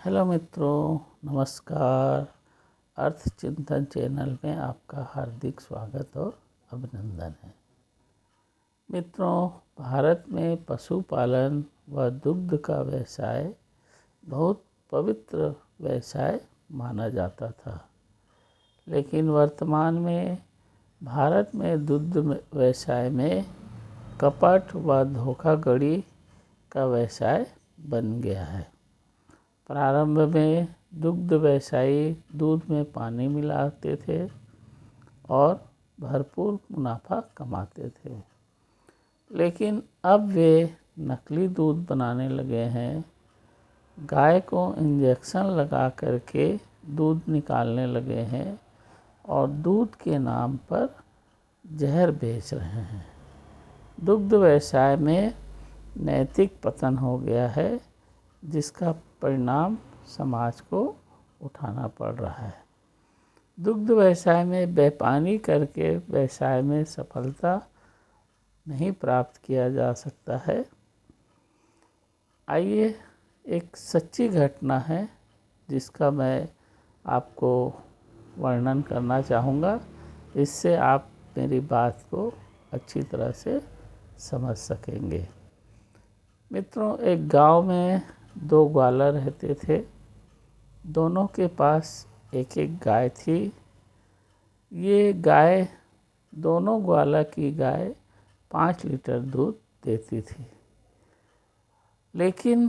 Hello मित्रों, नमस्कार। अर्थ चिंतन चैनल में आपका हार्दिक स्वागत और अभिनंदन है। मित्रों, भारत में पशुपालन व दुग्ध का व्यवसाय बहुत पवित्र व्यवसाय माना जाता था, लेकिन वर्तमान में भारत में दुग्ध व्यवसाय में कपट व धोखाधड़ी का व्यवसाय बन गया है। प्रारंभ में दुग्ध व्यवसायी दूध में पानी मिलाते थे और भरपूर मुनाफा कमाते थे, लेकिन अब वे नकली दूध बनाने लगे हैं। गाय को इंजेक्शन लगा करके दूध निकालने लगे हैं और दूध के नाम पर जहर बेच रहे हैं। दुग्ध व्यवसाय में नैतिक पतन हो गया है, जिसका परिणाम समाज को उठाना पड़ रहा है। दुग्ध व्यवसाय में बेईमानी करके व्यवसाय में सफलता नहीं प्राप्त किया जा सकता है। आइए, एक सच्ची घटना है जिसका मैं आपको वर्णन करना चाहूँगा। इससे आप मेरी बात को अच्छी तरह से समझ सकेंगे। मित्रों, एक गांव में दो ग्वाला रहते थे। दोनों के पास एक एक गाय थी। ये गाय, दोनों ग्वाला की गाय 5 लीटर दूध देती थी, लेकिन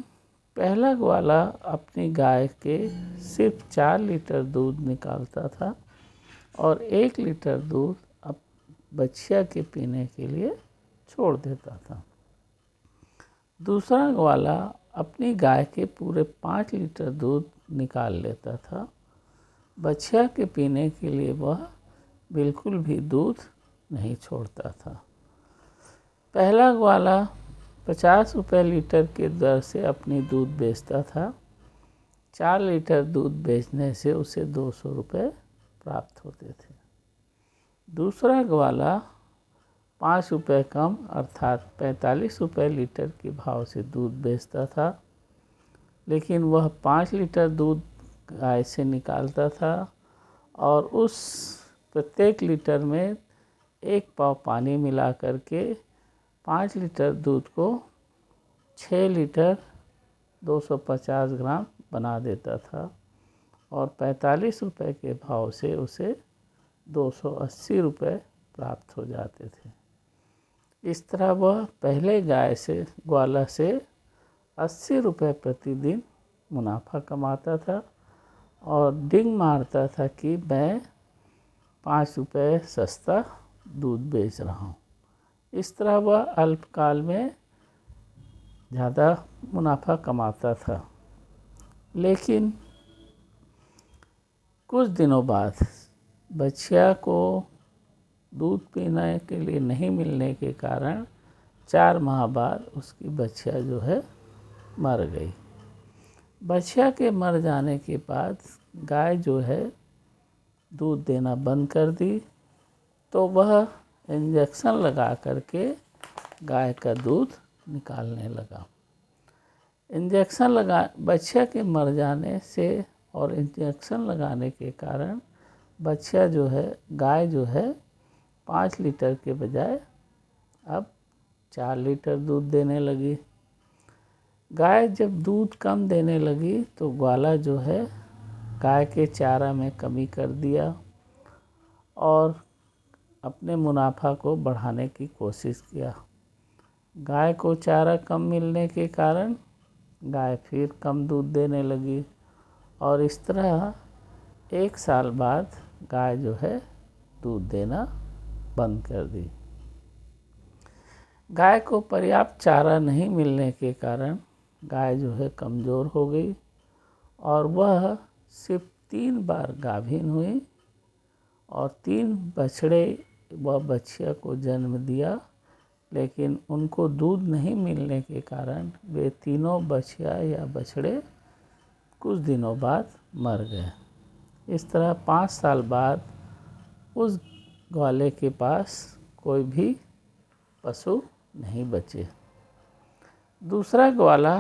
पहला ग्वाला अपनी गाय के सिर्फ 4 लीटर दूध निकालता था और 1 लीटर दूध अब बछिया के पीने के लिए छोड़ देता था। दूसरा ग्वाला अपनी गाय के पूरे 5 लीटर दूध निकाल लेता था। बछिया के पीने के लिए वह बिल्कुल भी दूध नहीं छोड़ता था। पहला ग्वाला 50 रुपये लीटर के दर से अपनी दूध बेचता था। 4 लीटर दूध बेचने से उसे 200 रुपये प्राप्त होते थे। दूसरा ग्वाला 5 रुपये कम अर्थात 45 रुपये लीटर के भाव से दूध बेचता था, लेकिन वह 5 लीटर दूध गाय से निकालता था और उस प्रत्येक लीटर में 1 पाव पानी मिला करके 5 लीटर दूध को 6 लीटर 250 ग्राम बना देता था और 45 रुपये के भाव से उसे 280 रुपये प्राप्त हो जाते थे। इस तरह वह पहले ग्वाला से 80 रुपये प्रतिदिन मुनाफा कमाता था और डिंग मारता था कि मैं 5 रुपये सस्ता दूध बेच रहा हूँ। इस तरह वह अल्पकाल में ज़्यादा मुनाफा कमाता था, लेकिन कुछ दिनों बाद बछिया को दूध पीने के लिए नहीं मिलने के कारण 4 माह बाद उसकी बछिया जो है मर गई। बछिया के मर जाने के बाद गाय जो है दूध देना बंद कर दी, तो वह इंजेक्शन लगा करके गाय का दूध निकालने लगा। बछिया के मर जाने से और इंजेक्शन लगाने के कारण बछिया जो है, गाय जो है 5 लीटर के बजाय अब 4 लीटर दूध देने लगी। गाय जब दूध कम देने लगी तो ग्वाला जो है गाय के चारा में कमी कर दिया और अपने मुनाफा को बढ़ाने की कोशिश किया। गाय को चारा कम मिलने के कारण गाय फिर कम दूध देने लगी और इस तरह 1 साल बाद गाय जो है दूध देना बंद कर दी। गाय को पर्याप्त चारा नहीं मिलने के कारण गाय जो है कमज़ोर हो गई और वह सिर्फ 3 बार गाभिन हुई और 3 बछड़े व बछिया को जन्म दिया, लेकिन उनको दूध नहीं मिलने के कारण वे तीनों बछिया या बछड़े कुछ दिनों बाद मर गए। इस तरह 5 साल बाद उस ग्वाले के पास कोई भी पशु नहीं बचे। दूसरा ग्वाला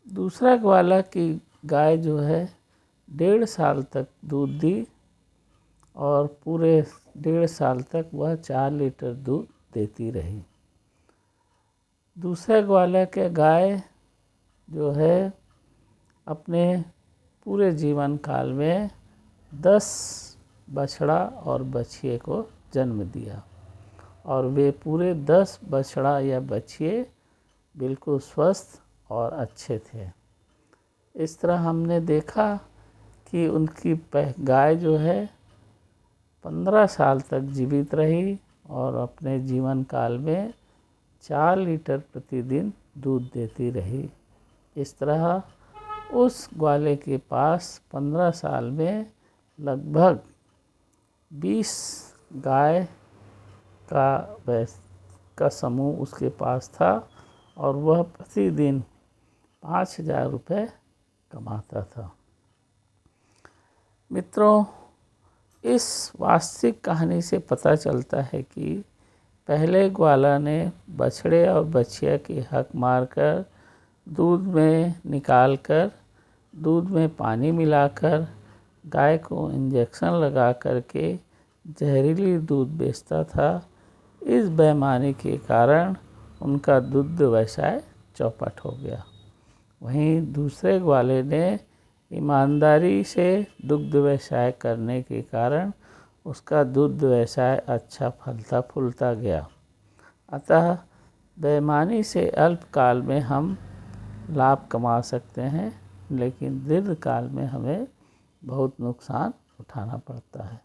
दूसरा ग्वाला की गाय जो है 1.5 साल तक दूध दी और पूरे 1.5 साल तक वह 4 लीटर दूध देती रही। दूसरे ग्वाला के गाय जो है अपने पूरे जीवन काल में 10 बछड़ा और बछिए को जन्म दिया और वे पूरे 10 बछड़ा या बछिए बिल्कुल स्वस्थ और अच्छे थे। इस तरह हमने देखा कि उनकी गाय जो है 15 साल तक जीवित रही और अपने जीवन काल में 4 लीटर प्रतिदिन दूध देती रही। इस तरह उस ग्वाले के पास 15 साल में लगभग 20 गाय का समूह उसके पास था और वह प्रतिदिन 5,000 रुपये कमाता था। मित्रों, इस वास्तविक कहानी से पता चलता है कि पहले ग्वाला ने बछड़े और बछिया की हक मारकर दूध में निकालकर दूध में पानी मिलाकर गाय को इंजेक्शन लगा करके जहरीली दूध बेचता था। इस बेईमानी के कारण उनका दुग्ध व्यवसाय चौपट हो गया। वहीं दूसरे ग्वाले ने ईमानदारी से दुग्ध व्यवसाय करने के कारण उसका दुग्ध व्यवसाय अच्छा फलता फूलता गया। अतः बेईमानी से अल्पकाल में हम लाभ कमा सकते हैं, लेकिन दीर्घकाल में हमें बहुत नुकसान उठाना पड़ता है।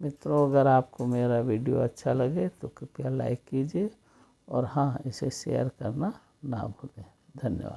मित्रों, अगर आपको मेरा वीडियो अच्छा लगे तो कृपया लाइक कीजिए और हाँ, इसे शेयर करना ना भूलें। धन्यवाद।